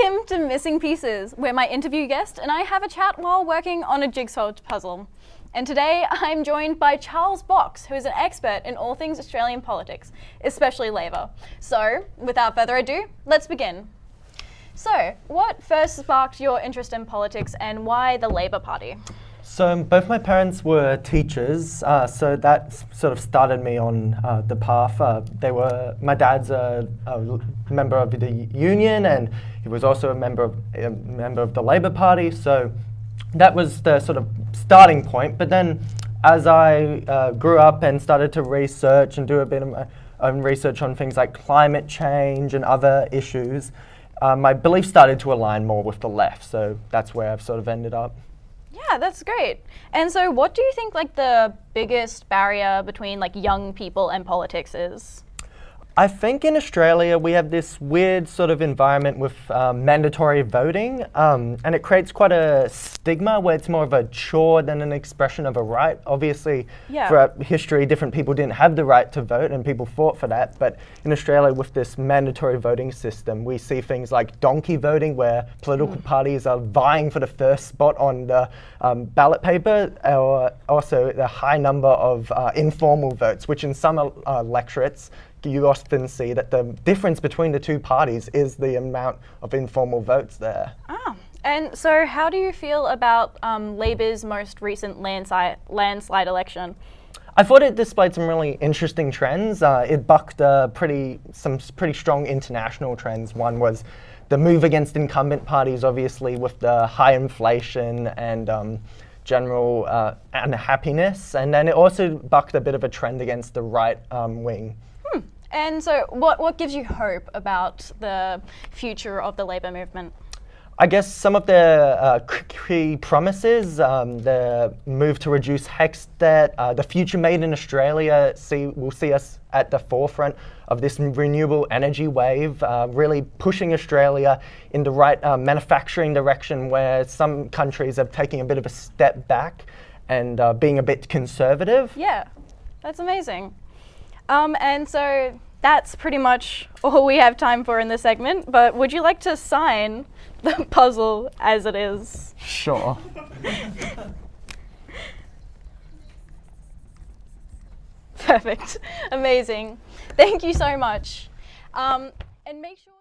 Welcome to Missing Pieces, where my interview guest and I have a chat while working on a jigsaw puzzle. And today I'm joined by Charles Box, who is an expert in all things Australian politics, especially Labor. So, without further ado, let's begin. So, what first sparked your interest in politics and why the Labor Party? So both my parents were teachers, so that sort of started me on the path. My dad's a member of the union, and he was also a member of the Labor Party. So that was the sort of starting point. But then, as I grew up and started to research and do a bit of my own research on things like climate change and other issues, my beliefs started to align more with the left. So that's where I've sort of ended up. Yeah, that's great. And so what do you think the biggest barrier between young people and politics is? I think in Australia we have this weird sort of environment with mandatory voting, and it creates quite a stigma where it's more of a chore than an expression of a right. Obviously, throughout history, different people didn't have the right to vote and people fought for that. But in Australia, with this mandatory voting system, we see things like donkey voting, where political parties are vying for the first spot on the ballot paper, or also the high number of informal votes, which in some electorates, you often see that the difference between the two parties is the amount of informal votes there. And so how do you feel about Labor's most recent landslide election? I thought it displayed some really interesting trends. It bucked some pretty strong international trends. One was the move against incumbent parties, obviously, with the high inflation and general unhappiness. And then it also bucked a bit of a trend against the right wing. And so what gives you hope about the future of the Labor movement? I guess some of the key promises, the move to reduce HECS debt, the future made in Australia will see us at the forefront of this renewable energy wave, really pushing Australia in the right manufacturing direction, where some countries are taking a bit of a step back and being a bit conservative. Yeah, that's amazing. And so that's pretty much all we have time for in this segment, but would you like to sign the puzzle as it is? Sure. Perfect. Amazing. Thank you so much. And make sure